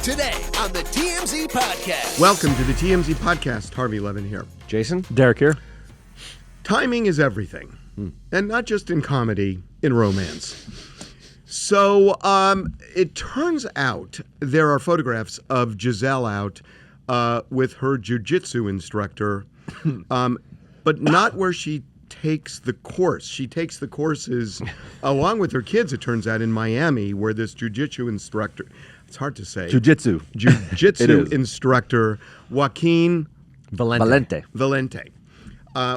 Today on the TMZ Podcast. Welcome to the TMZ Podcast. Harvey, Levin here. Jason? Derek here. Timing is everything. And not just in comedy, in romance. So it turns out there are photographs of Giselle out with her jiu-jitsu instructor, but not where she takes the course. She takes the courses along with her kids, it turns out, in Miami, where this jiu-jitsu instructor, it's hard to say. Jiu-jitsu. Jiu-jitsu instructor, Joaquin Valente.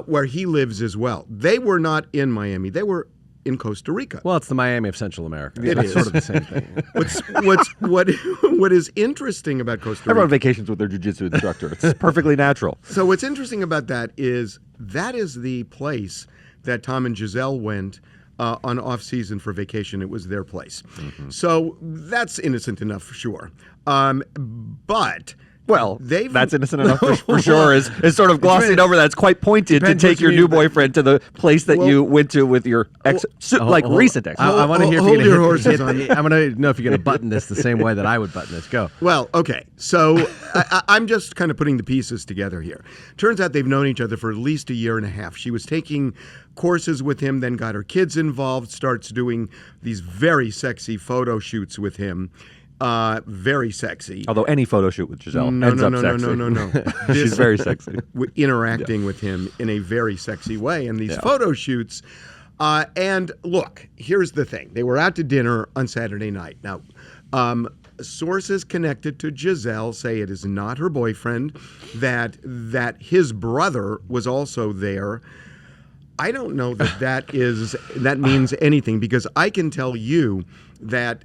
Where he lives as well. They were not in Miami. They were in Costa Rica. Well, it's the Miami of Central America. It It's is. sort of the same thing. What is interesting about Costa Everyone on Rica? vacations with their jiu-jitsu instructor. It's perfectly natural. So what's interesting about that is the place that Tom and Giselle went on off-season for vacation. It was their place. So that's innocent enough for sure. But Well, they've that's innocent enough for sure. Is sort of glossing over that. It's quite pointed to Depends take what you your new mean by- boyfriend to the place that Well- you went to with your recent ex. I want to hear if Hold you're your gonna horses on I want to know if you're going to button this the same way that I would button this. Go. Well, okay. So I'm just kind of putting the pieces together here. Turns out they've known each other for at least a year and a half. She was taking courses with him, then got her kids involved, starts doing these very sexy photo shoots with him. Very sexy. Although any photo shoot with Giselle No. ends up sexy. No. She's very sexy. Interacting with him in a very sexy way. And these photo shoots. And look, here's the thing. They were out to dinner on Saturday night. Now, sources connected to Giselle say it is not her boyfriend, that his brother was also there. I don't know that means anything, because I can tell you that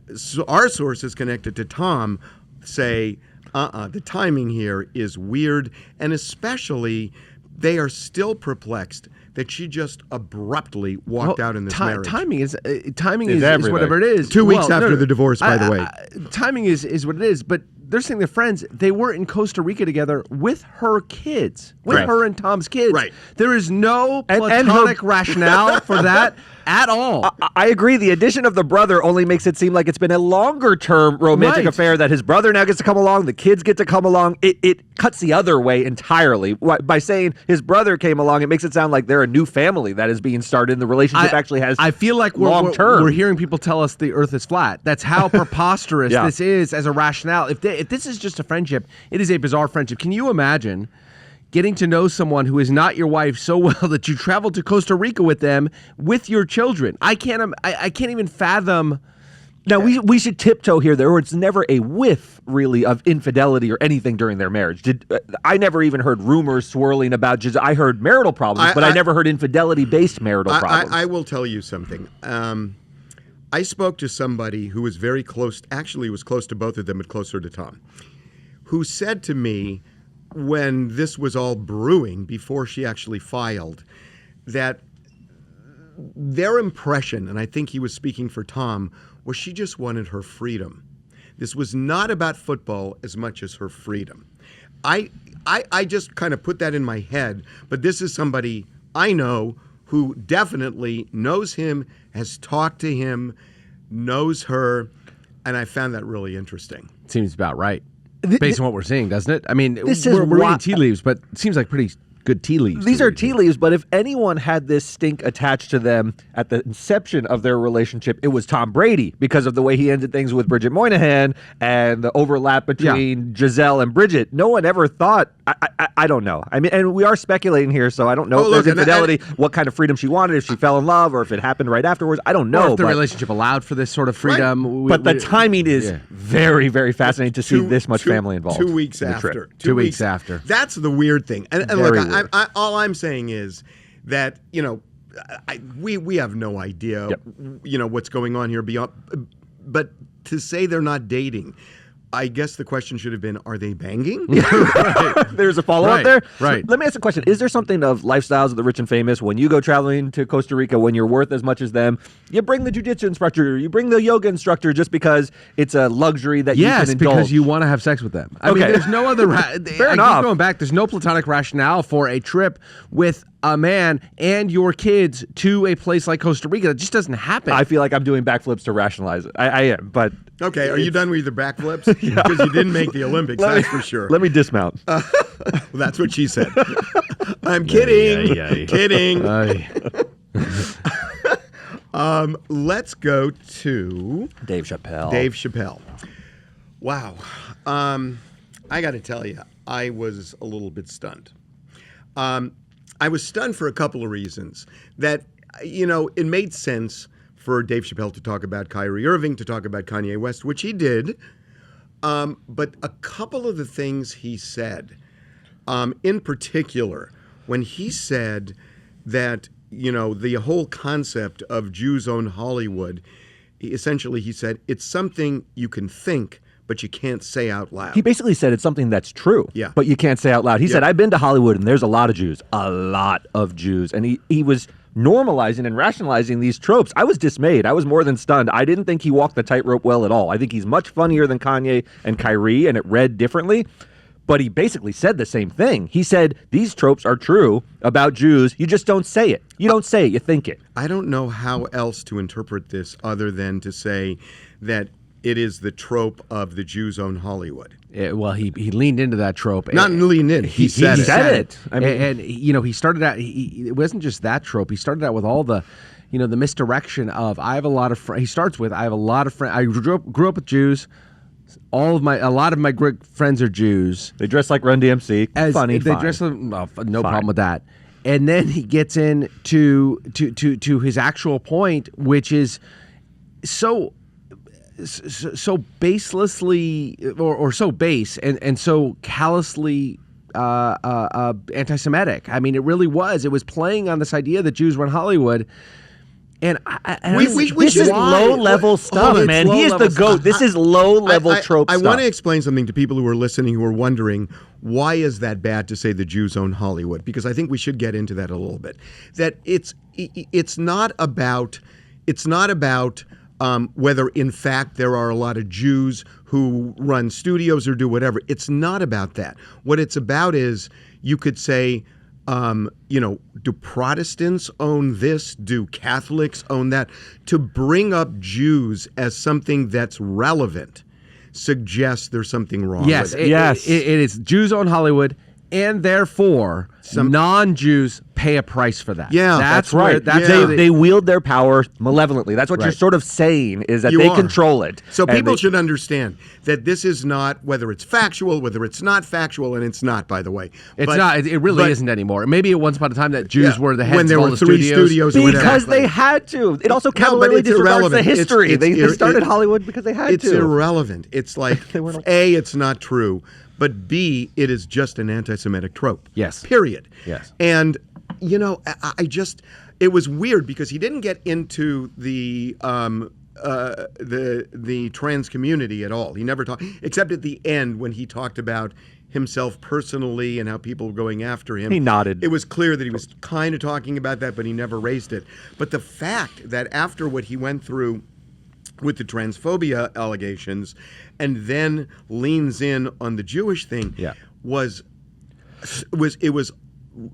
our sources connected to Tom say, the timing here is weird, and especially they are still perplexed that she just abruptly walked out in this marriage. Timing is everything. whatever it is. 2 weeks after the divorce, by the way. Timing is what it is. But they're saying they're friends. They were in Costa Rica together with her kids, with Right. her and Tom's kids. Right. There is no And platonic rationale for that at all. I agree. The addition of the brother only makes it seem like it's been a longer-term romantic Right. affair, that his brother now gets to come along, the kids get to come along. It cuts the other way entirely. By saying his brother came along, it makes it sound like they're a new family that is being started, and the relationship actually has I feel like long-term. we're hearing people tell us the earth is flat. That's how preposterous Yeah. this is as a rationale. If this is just a friendship, it is a bizarre friendship. Can you imagine getting to know someone who is not your wife so well that you travel to Costa Rica with them with your children? I can't even fathom. Now, we should tiptoe here. There was never a whiff, really, of infidelity or anything during their marriage. I never even heard rumors swirling about Giselle. I heard marital problems, but I never heard infidelity-based marital problems. I will tell you something. I spoke to somebody who was very close, actually was close to both of them, but closer to Tom, who said to me when this was all brewing, before she actually filed, that their impression, and I think he was speaking for Tom, was she just wanted her freedom. This was not about football as much as her freedom. I just kind of put that in my head, but this is somebody I know who definitely knows him, has talked to him, knows her, and I found that really interesting. Seems about right, based on what we're seeing, doesn't it? I mean, This we're is reading tea leaves, but it seems like pretty good tea leaves. These are tea leaves, but if anyone had this stink attached to them at the inception of their relationship, it was Tom Brady, because of the way he ended things with Bridget Moynihan and the overlap between Giselle and Bridget. No one ever thought, I don't know. I mean, and we are speculating here, so I don't know if there's infidelity, what kind of freedom she wanted, if she fell in love, or if it happened right afterwards. I don't know. Or if the relationship allowed for this sort of freedom. But the timing is very, very fascinating to see this much family involved. 2 weeks in the after. trip. 2 weeks after. That's the weird thing. And Very look, weird. all I'm saying is that, we have no idea, what's going on here beyond. But to say they're not dating, I guess the question should have been, are they banging? There's a follow-up there? Right. Let me ask a question. Is there something of lifestyles of the rich and famous, when you go traveling to Costa Rica, when you're worth as much as them, you bring the jiu-jitsu instructor, you bring the yoga instructor just because it's a luxury that you can indulge? Yes, because you want to have sex with them. I mean, there's no other... Fair enough. Keep going back. There's no platonic rationale for a trip with a man and your kids to a place like Costa Rica. That just doesn't happen. I feel like I'm doing backflips to rationalize it. I am, but Okay, are you done with your backflips? Because you didn't make the Olympics, that's for sure. Let me dismount. That's what she said. I'm kidding. Kidding. Let's go to Dave Chappelle. Dave Chappelle. Wow. I got to tell you, I was a little bit stunned. I was stunned for a couple of reasons. That, it made sense for Dave Chappelle to talk about Kyrie Irving, to talk about Kanye West, which he did. But a couple of the things he said, in particular, when he said that, the whole concept of Jews own Hollywood, essentially he said, it's something you can think, but you can't say out loud. He basically said it's something that's true, Yeah. but you can't say out loud. He said, I've been to Hollywood and there's a lot of Jews. A lot of Jews. And he was normalizing and rationalizing these tropes. I was dismayed. I was more than stunned. I didn't think he walked the tightrope well at all. I think he's much funnier than Kanye and Kyrie, and it read differently. But he basically said the same thing. He said, these tropes are true about Jews. You just don't say it. You don't say it. You think it. I don't know how else to interpret this other than to say that it is the trope of the Jews own Hollywood. Well, he leaned into that trope. Not leaned in. He said he it. said it. I mean, and he started out. It wasn't just that trope. He started out with all the, the misdirection of I have a lot of friends. He starts with I have a lot of friends. I grew up with Jews. A lot of my great friends are Jews. They dress like Run DMC. Funny. They fine. dress like no problem with that. And then he gets into to his actual point, which is so baselessly or so base and so callously anti-Semitic. I mean, it really was. It was playing on this idea that Jews run Hollywood. And this is low-level stuff, man. He is the GOAT. This is low-level trope I stuff. want to explain something to people who are listening who are wondering, why is that bad to say the Jews own Hollywood? Because I think we should get into that a little bit. That it's not about whether, in fact, there are a lot of Jews who run studios or do whatever. It's not about that. What it's about is, you could say, do Protestants own this? Do Catholics own that? To bring up Jews as something that's relevant suggests there's something wrong with it. Yes, it is. Jews own Hollywood, and therefore non-Jews pay a price for that. Yeah, that's right. They wield their power malevolently. That's what you're sort of saying, is that they control it. So people should understand that this is not, whether it's factual, whether it's not factual, and it's not, by the way. It's not. It really isn't anymore. Maybe at once upon a time that Jews were the heads when there of all were the 3 studios or whatever. Because they had to. It also cavalierly disregards the history. They started Hollywood because they had to. It's irrelevent. It's like, A, it's not true, but B, it is just an anti-Semitic trope. Yes. Period. Yes. And, it was weird because he didn't get into the trans community at all. He never talked, except at the end when he talked about himself personally and how people were going after him. He nodded. It was clear that he was kind of talking about that, but he never raised it. But the fact that after what he went through with the transphobia allegations and then leans in on the Jewish thing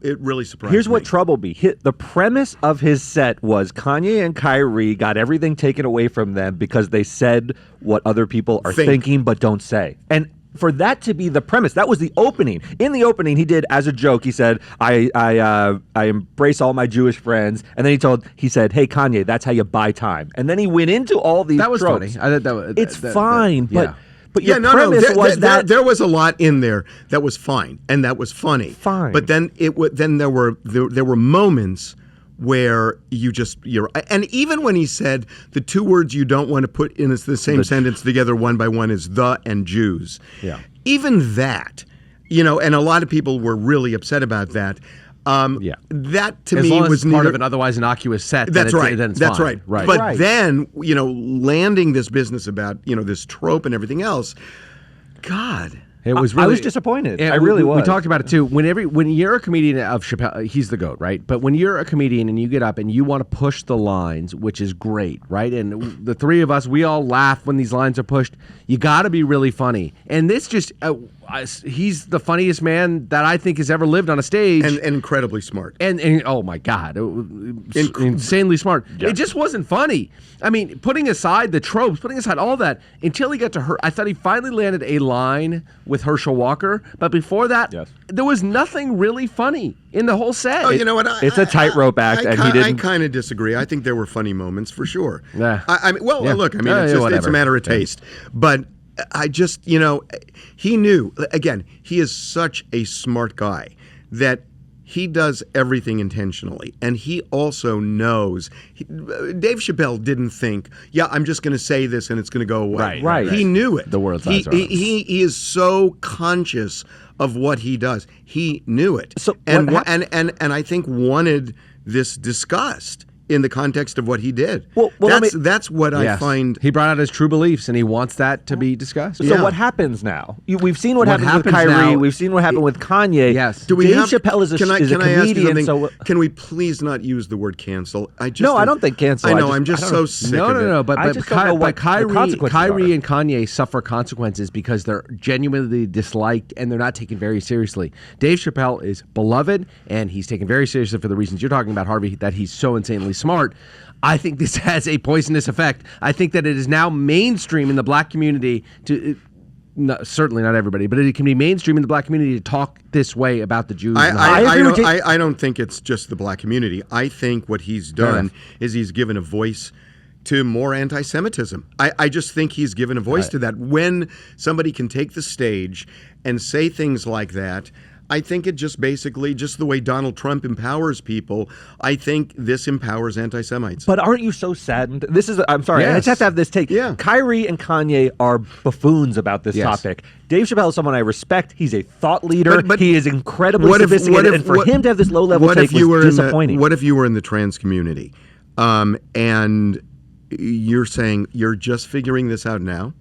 it really surprised Here's me. what troubled me. The premise of his set was Kanye and Kyrie got everything taken away from them because they said what other people are thinking but don't say. And for that to be the premise, that was the opening. In the opening, he did, as a joke, he said, I embrace all my Jewish friends. And then he said, hey, Kanye, that's how you buy time. And then he went into all these That was tropes. funny. I thought It's fine, but... Yeah. But your premise was that there was a lot in there that was fine and that was funny. Fine. But then there were moments where and even when he said the 2 words you don't want to put in the same sentence together one by one is the and Jews. Yeah. Even that, and a lot of people were really upset about that. That to me was part of an otherwise innocuous set. That's right. Then it's That's fine. right. But then, landing this business about, this trope and everything else, God. It was really, I was disappointed. I really was. We talked about it too. When you're a comedian of Chappelle, he's the GOAT, right? But when you're a comedian and you get up and you want to push the lines, which is great, right? And the 3 of us, we all laugh when these lines are pushed. You got to be really funny. And this just, he's the funniest man that I think has ever lived on a stage. And incredibly smart. And oh my God, insanely smart. Yeah. It just wasn't funny. I mean, putting aside the tropes, putting aside all that, until he got to her, I thought he finally landed a line with Herschel Walker. But before that, there was nothing really funny in the whole set. Oh, you know what? It's a tightrope act, and he didn't. I kind of disagree. I think there were funny moments for sure. Yeah. Look, it's a matter of taste. But I just, he knew. Again, he is such a smart guy that he does everything intentionally. And he also knows. Dave Chappelle didn't think, I'm just going to say this and it's going to go away. Right. He knew it. The world's he is so conscious of what he does. He knew it. So and I think wanted this discussed in the context of what he did. Well, that's what I find. He brought out his true beliefs, and he wants that to be discussed. So what happens now? We've seen what happens with Kyrie. Now, we've seen what happened with Kanye. Yes. Dave Chappelle is a comedian. So can we please not use the word cancel? I don't think cancel. I know. I'm just so sick of it. No. But Kyrie and Kanye suffer consequences because they're genuinely disliked and they're not taken very seriously. Dave Chappelle is beloved, and he's taken very seriously for the reasons you're talking about, Harvey, that he's so insanely smart. I think this has a poisonous effect. I think that it is now mainstream in the black community to certainly not everybody, but it can be mainstream in the black community to talk this way about the Jews. I don't think it's just the black community. I think what he's done is he's given a voice to more anti-Semitism. I just think he's given a voice to that. When somebody can take the stage and say things like that, I think it just basically, just the way Donald Trump empowers people, I think this empowers anti-Semites. But aren't you so saddened? I'm sorry, I just have to have this take. Yeah. Kyrie and Kanye are buffoons about this topic. Dave Chappelle is someone I respect. He's a thought leader. But he is incredibly sophisticated. And for him to have this low-level take was disappointing. What if you were in the trans community and you're saying you're just figuring this out now?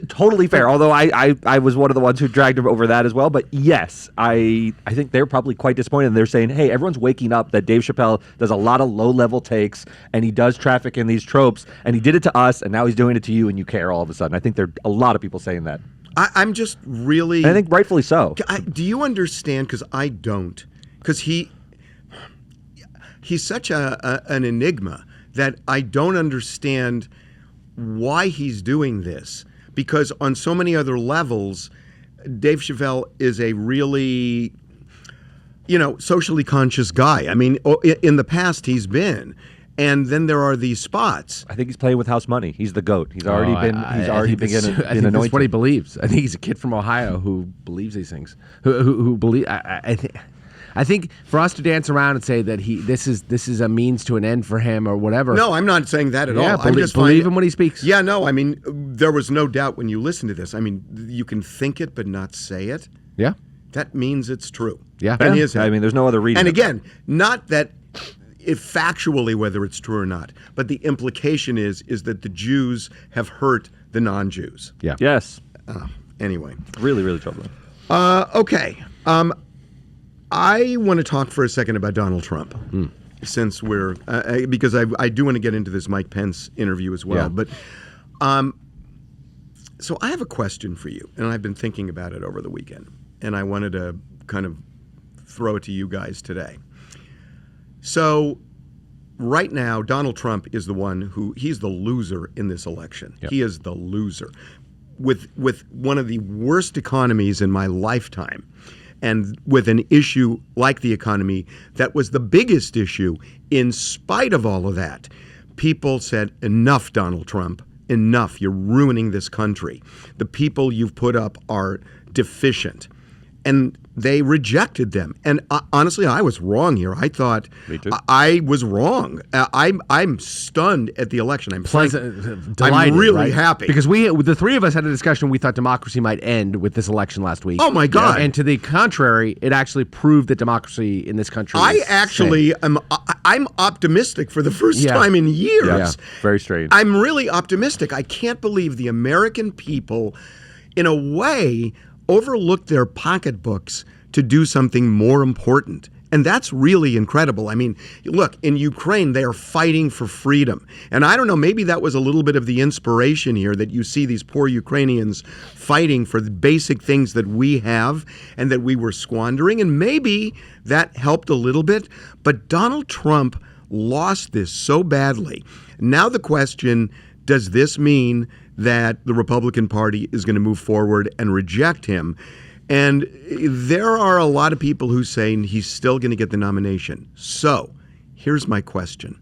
Totally fair. Although I was one of the ones who dragged him over that as well. But yes, I think they're probably quite disappointed. They're saying, hey, everyone's waking up that Dave Chappelle does a lot of low-level takes and he does traffic in these tropes and he did it to us and now he's doing it to you and you care all of a sudden. I think there are a lot of people saying that. I'm just really... I think rightfully so. Do you understand? Because I don't. Because he's such an enigma that I don't understand why he's doing this. Because on so many other levels, Dave Chappelle is a really, socially conscious guy. I mean, in the past he's been. And then there are these spots. I think he's playing with house money. He's the GOAT. He's already been anointed. I think that's what he believes. I think he's a kid from Ohio who believes these things. Who believe. I think for us to dance around and say that this is a means to an end for him or whatever. No, I'm not saying that at all. I'm just believe him when he speaks. Yeah, no, I mean, there was no doubt when you listen to this. I mean, you can think it but not say it. Yeah. That means it's true. Yeah. And I mean, there's no other reason. And again, not that factually whether it's true or not, but the implication is that the Jews have hurt the non-Jews. Yeah. Yes. Anyway. Really, really troubling. Okay. I want to talk for a second about Donald Trump, since we're because I do want to get into this Mike Pence interview as well. Yeah. But so I have a question for you, and I've been thinking about it over the weekend, and I wanted to kind of throw it to you guys today. So right now, Donald Trump is the one he's the loser in this election. Yep. He is the loser with one of the worst economies in my lifetime. And with an issue like the economy, that was the biggest issue. In spite of all of that, people said, enough, Donald Trump, enough. You're ruining this country. The people you've put up are deficient. And they rejected them. And honestly, I was wrong here. I thought I was wrong. I'm stunned at the election. I'm delighted, I'm really right? happy. Because the three of us had a discussion. We thought democracy might end with this election last week. Oh, my God. And to the contrary, it actually proved that democracy in this country I'm optimistic for the first time in years. Yeah. Very strange. I'm really optimistic. I can't believe the American people, in a way, overlooked their pocketbooks to do something more important. And that's really incredible. I mean, look, in Ukraine, they are fighting for freedom. And I don't know, maybe that was a little bit of the inspiration here, that you see these poor Ukrainians fighting for the basic things that we have and that we were squandering. And maybe that helped a little bit. But Donald Trump lost this so badly. Now the question, does this mean that the Republican Party is going to move forward and reject him? And there are a lot of people who say he's still going to get the nomination. So here's my question.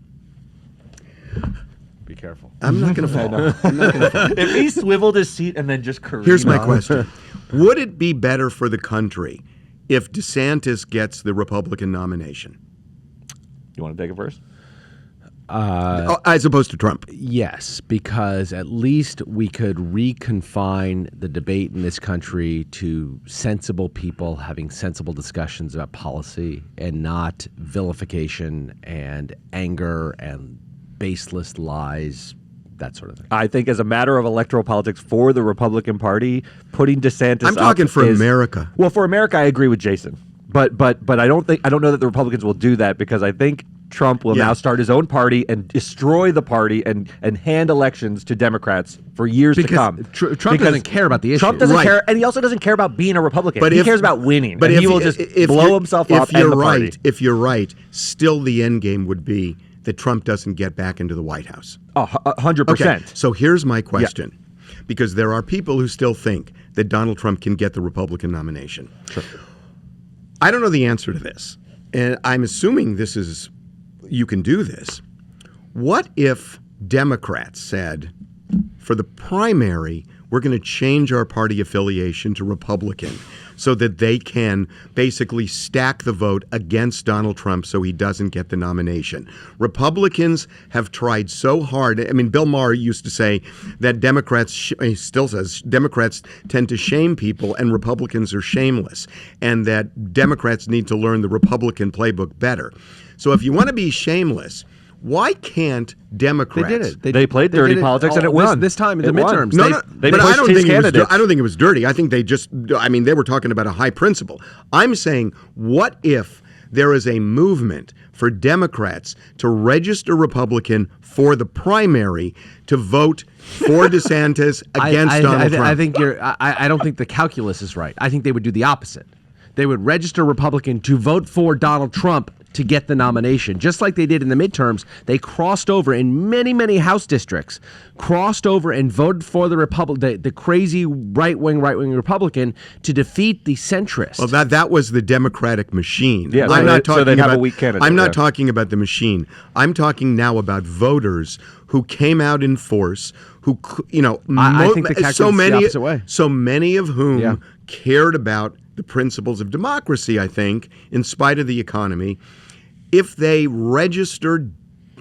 Be careful. I'm not going to fall. I'm not gonna fall. If he swiveled his seat and then just careened Here's my off. question. Would it be better for the country if DeSantis gets the Republican nomination? You want to take it first? As opposed to Trump? Yes, because at least we could reconfine the debate in this country to sensible people having sensible discussions about policy and not vilification and anger and baseless lies, that sort of thing. I think as a matter of electoral politics for the Republican Party, putting DeSantis I'm talking up for is, America. Well, for America, I agree with Jason. But I don't know that the Republicans will do that, because I think Trump will now start his own party and destroy the party and hand elections to Democrats for years to come. Trump doesn't care about the issue. Trump doesn't Right. care, and he also doesn't care about being a Republican. But he if- cares about winning. But And if he will just blow himself up and the party. If you're right, still the end game would be that Trump doesn't get back into the White House. 100%. Okay, so here's my question. Because there are people who still think that Donald Trump can get the Republican nomination. Sure. I don't know the answer to this, and I'm assuming you can do this. What if Democrats said, for the primary, we're going to change our party affiliation to Republican so that they can basically stack the vote against Donald Trump so he doesn't get the nomination? Republicans have tried so hard. I mean, Bill Maher used to say that Democrats, he still says, Democrats tend to shame people and Republicans are shameless, and that Democrats need to learn the Republican playbook better. So if you want to be shameless, why can't Democrats? They did it. They played dirty did it politics and it this- won. This time in the It won. midterms. No, They but I pushed don't his think it was. candidates. I don't think it was dirty. I think they just. I mean, they were talking about a high principle. I'm saying, what if there is a movement for Democrats to register Republican for the primary to vote for DeSantis against Donald Trump? I think I don't think the calculus is right. I think they would do the opposite. They would register Republican to vote for Donald Trump to get the nomination. Just like they did in the midterms, they crossed over in many, many House districts, crossed over and voted for the crazy right-wing Republican to defeat the centrist. Well, that was the Democratic machine. Yeah, I'm not so talking they'd have about a weak candidate, I'm not yeah. talking about the machine. I'm talking now about voters who came out in force, who I think the calculus is the opposite way. So many of whom Yeah. cared about the principles of democracy, I think, in spite of the economy. If they registered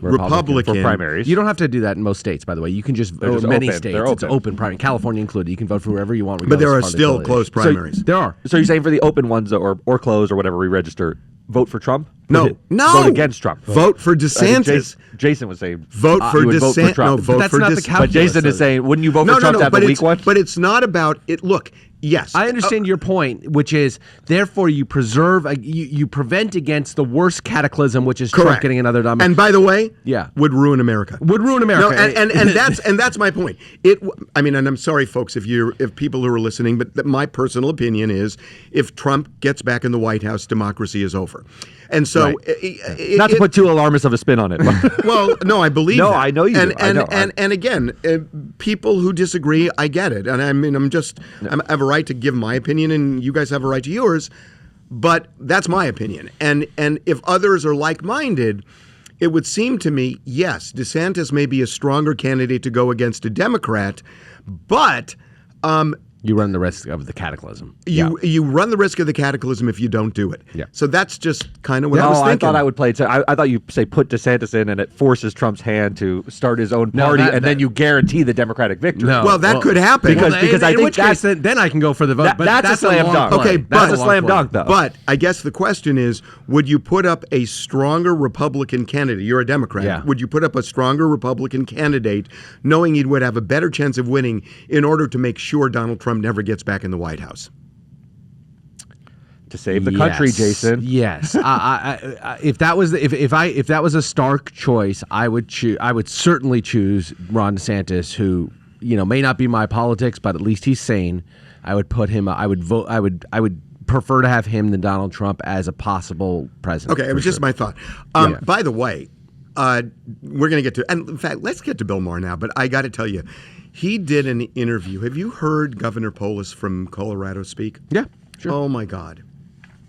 Republican for primaries. You don't have to do that in most states, by the way. You can just They're vote just in many open. states. They're It's open. open primary, California included. You can vote for whoever you want. but there are regardless of still party close affiliation. primaries. There are. So you're saying for the open ones or close or whatever we register, vote for Trump? No. Vote against Trump. Vote for I think DeSantis. Jason was saying Vote for you would vote for DeSantis. Trump. No, vote that's for not the DeSantis. calculus. But Jason is saying, wouldn't you vote for Trump to have but the weak one? But it's not about it. Look, yes, I understand your point, which is therefore you preserve, you prevent against the worst cataclysm, which is Trump correct. getting another nomination. And by the way, Yeah. would ruin America. Would ruin America. No, and that's my point. I mean, and I'm sorry, folks, if people who are listening, but my personal opinion is, if Trump gets back in the White House, democracy is over. And so, Right. Not to put too alarmist of a spin on it. well, no, I believe No, that. I know you And do. I know. and again, people who disagree, I get it. And I mean, I have a right to give my opinion, and you guys have a right to yours. But that's my opinion. And if others are like-minded, it would seem to me, yes, DeSantis may be a stronger candidate to go against a Democrat, but you run the risk of the cataclysm. you run the risk of the cataclysm if you don't do it. Yeah. So that's just kind of what I was No, thinking. I thought I would play it. I thought you say put DeSantis in, and it forces Trump's hand to start his own No, party, that- and then you guarantee the Democratic victory. No. Well, that could happen. Because- I in think which case, then I can go for the vote. That- but that's a slam long dunk. play. Okay, That's but- a long slam play. dunk, though. But I guess the question is, would you put up a stronger Republican candidate? You're a Democrat. Yeah. Would you put up a stronger Republican candidate knowing you would have a better chance of winning in order to make sure Donald Trump never gets back in the White House? to save the country, Jason. Yes. If that was if that was a stark choice, I would certainly choose Ron DeSantis, who may not be my politics, but at least he's sane. I would put him. I would vote. I would prefer to have him than Donald Trump as a possible president. Okay, it was just my thought. By the way, we're going to get to, and in fact, let's get to Bill Maher now. But I got to tell you, he did an interview. Have you heard Governor Polis from Colorado speak? Yeah, sure. Oh my God.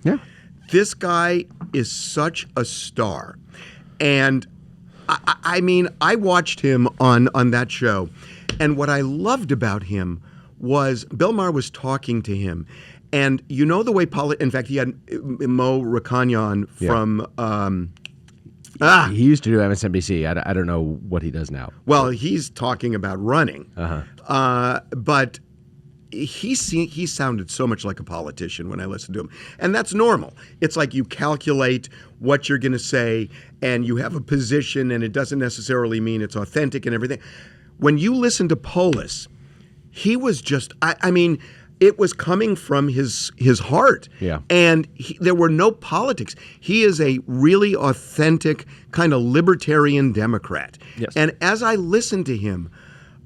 Yeah. This guy is such a star, and I mean, I watched him on that show, and what I loved about him was Bill Maher was talking to him, and the way in fact, he had Mo Rakanyan from. He used to do MSNBC. I don't know what he does now. Well, he's talking about running, but he sounded so much like a politician when I listened to him, and that's normal. It's like you calculate what you're going to say, and you have a position, and it doesn't necessarily mean it's authentic and everything. When you listen to Polis, he was just, I mean, it was coming from his heart. Yeah. And there were no politics. He is a really authentic kind of libertarian Democrat. Yes. And as I listened to him,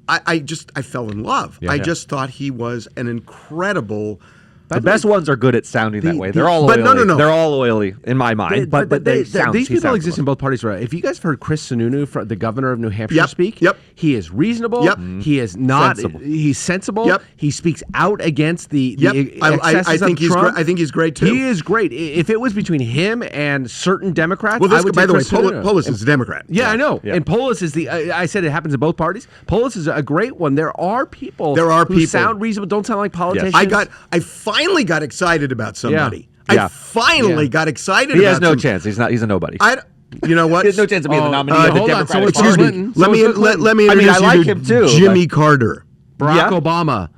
I fell in love. I just thought he was an incredible. The best ones are good at sounding that way. They're all but oily. no. They're all oily in my mind. But they sound. These people exist in both. both parties. Right? If you guys have heard Chris Sununu, the governor of New Hampshire, speak, he is reasonable. Yep. He is not. Sensible. He's sensible. Yep. He speaks out against the I think he's Trump. I think he's great too. He is great. If it was between him and certain Democrats, Well, I would by the way, Chris Sununu. Polis is a Democrat. Yeah, I know. Yeah. And Polis is I said it happens in both parties. Polis is a great one. There are people who sound reasonable, don't sound like politicians. I finally got excited about somebody. Yeah. I finally got excited. He about has no somebody. chance. He's a nobody. You know what? He has no chance of being the nominee of the hold on. Democratic So Party. excuse me. Let me I mean, introduce I like you to him too, Jimmy Carter. Barack Obama,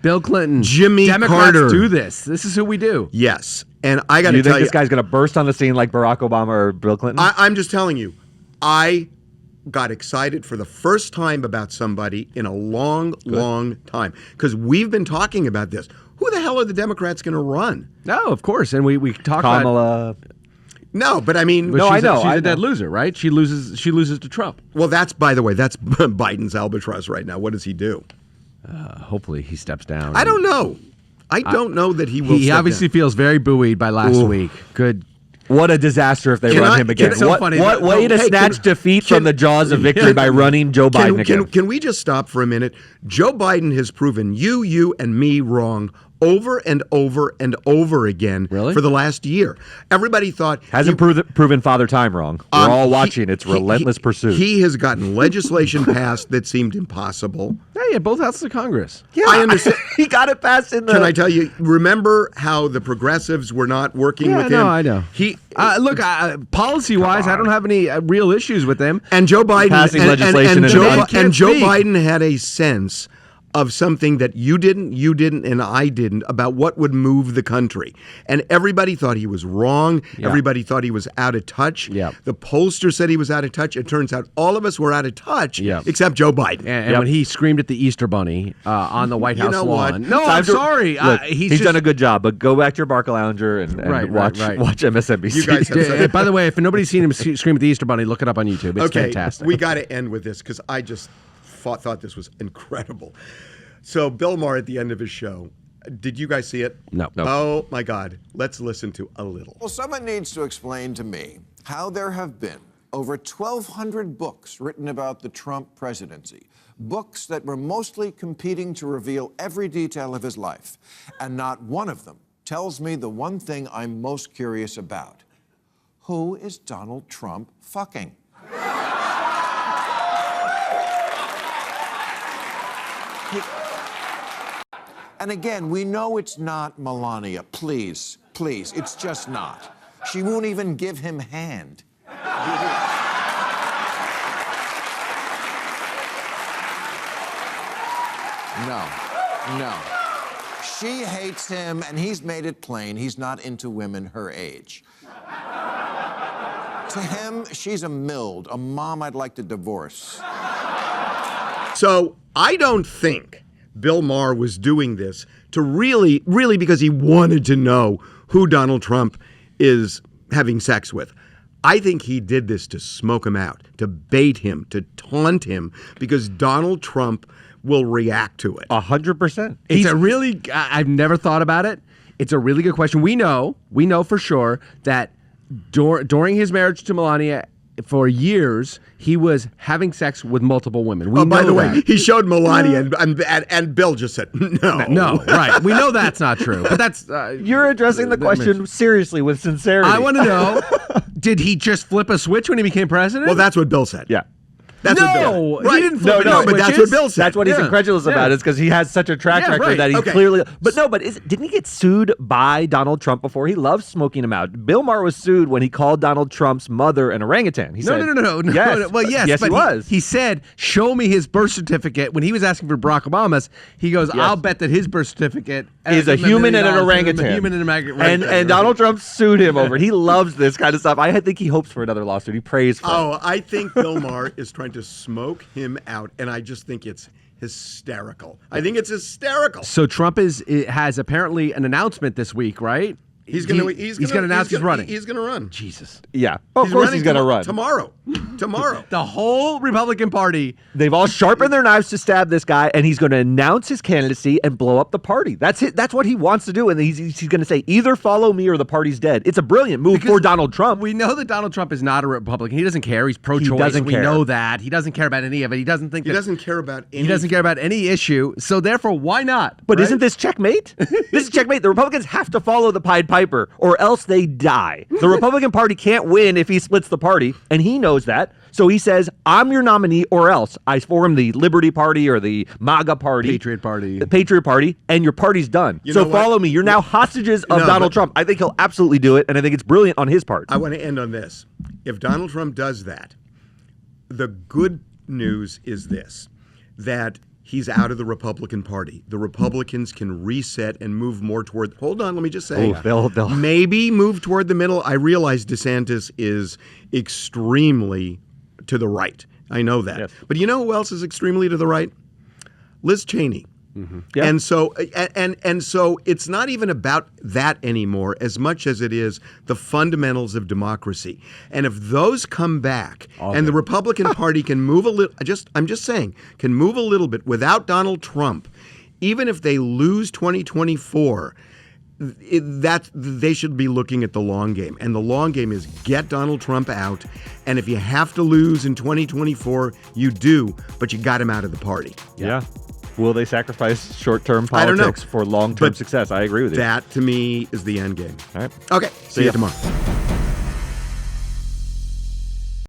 Bill Clinton, Jimmy Democrats Carter. do this. This is who we do. Yes, and I got Do to you tell think you, this guy's going to burst on the scene like Barack Obama or Bill Clinton? I'm just telling you, I got excited for the first time about somebody in a long time because we've been talking about this. Who the hell are the Democrats going to run? No, of course, and we talk about. Kamala. No, but I mean, No, I know. She's a dead loser, right? She loses to Trump. well, by the way, that's Biden's albatross right now. What does he do? Hopefully, he steps down. I don't know. I don't know that he will. He step obviously down. feels very buoyed by last week. Good. What a disaster if they run him again. it's so What funny. way to Hey, snatch defeat from the jaws of victory by running Joe Biden again. Can we just stop for a minute? Joe Biden has proven you, and me wrong over and over and over again Really? for the last year. Everybody thought Hasn't proven Father Time wrong. We're all watching. It's relentless pursuit. He has gotten legislation passed that seemed impossible. Hey, both houses of Congress. Yeah, I understand. He got it passed in the. Can I tell you? Remember how the progressives were not working with him? I know. Look, policy-wise, I don't have any real issues with them. And Joe Biden Passing legislation and Joe can't speak. Biden had a sense of something that you didn't, and I didn't, about what would move the country. And everybody thought he was wrong. Yeah. Everybody thought he was out of touch. Yeah. The pollster said he was out of touch. It turns out all of us were out of touch, except Joe Biden. And when he screamed at the Easter Bunny on the White House know what? lawn. No, I'm sorry. Look, He's he's just, done a good job, but go back to your Barcalounger and watch MSNBC. You guys have Yeah, by the way, if nobody's seen him scream at the Easter Bunny, look it up on YouTube. It's Okay, fantastic. we got to end with this because I just thought this was incredible. So Bill Maher at the end of his show, did you guys see it? No. Oh my God, let's listen to a little. Well, someone needs to explain to me how there have been over 1,200 books written about the Trump presidency, books that were mostly competing to reveal every detail of his life, and not one of them tells me the one thing I'm most curious about. Who is Donald Trump fucking? And again, we know it's not Melania. Please, it's just not. She won't even give him hand. No. She hates him, and he's made it plain he's not into women her age. To him, she's a mild, a mom I'd like to divorce. So I don't think Bill Maher was doing this to really because he wanted to know who Donald Trump is having sex with. I think he did this to smoke him out, to bait him, to taunt him, because Donald Trump will react to it. 100%. It's a really, I've never thought about it. It's a really good question. We know for sure that during his marriage to Melania, for years, he was having sex with multiple women. We know by the way, that. he showed Melania, and Bill just said, no. No, right. We know that's not true. But that's... You're addressing the question seriously with sincerity. I want to know, did he just flip a switch when he became president? Well, that's what Bill said. Yeah. That's what Bill No, said. Right. he didn't flip No, but that's what Bill said. That's what he's incredulous about, is because he has such a track record that he clearly... But didn't he get sued by Donald Trump before? He loves smoking him out. Bill Maher was sued when he called Donald Trump's mother an orangutan. He said, No. Yes. Well, yes, yes, but he was. He said, show me his birth certificate. When he was asking for Barack Obama's, he goes, I'll bet that his birth certificate is a human and an orangutan. A human and an orangutan. And Donald Trump sued him over it. He loves this kind of stuff. I think he hopes for another lawsuit. He prays for it. I think Bill Maher is trying to smoke him out, and I just think it's hysterical. I think it's hysterical. So Trump has apparently an announcement this week, right? He's going to announce he's running. He's going to run. Jesus. Yeah. Of course he's going to run. Tomorrow. The whole Republican Party. They've all sharpened their knives to stab this guy, and he's going to announce his candidacy and blow up the party. That's it. That's what he wants to do, and he's going to say, either follow me or the party's dead. It's a brilliant move for Donald Trump. We know that Donald Trump is not a Republican. He doesn't care. He's pro-choice. He doesn't care. We know that. He doesn't care about any of it. He doesn't think he doesn't care about any. He doesn't care about any issue. So therefore, why not? But right? isn't this checkmate? This is checkmate. The Republicans have to follow the Pied Piper, or else they die. The Republican Party can't win if he splits the party, and he knows that. So he says, I'm your nominee, or else I form the Liberty Party or the MAGA Party. Patriot Party. The Patriot Party, and your party's done. So follow me. You're now hostages of Donald Trump. I think he'll absolutely do it, and I think it's brilliant on his part. I want to end on this. If Donald Trump does that, the good news is this, that he's out of the Republican Party. The Republicans can reset and move more toward... Hold on, let me just say. They'll maybe move toward the middle. I realize DeSantis is extremely to the right. I know that. Yes. But you know who else is extremely to the right? Liz Cheney. Mm-hmm. Yeah. And so it's not even about that anymore as much as it is the fundamentals of democracy. And if those come back and the Republican Party can move a little, I'm just saying, can move a little bit without Donald Trump, even if they lose 2024, they should be looking at the long game. And the long game is get Donald Trump out. And if you have to lose in 2024, you do, but you got him out of the party. Yeah. Will they sacrifice short-term I don't know. politics for long-term But success? I agree with you. That, to me, is the end game. All right. Okay. See you tomorrow.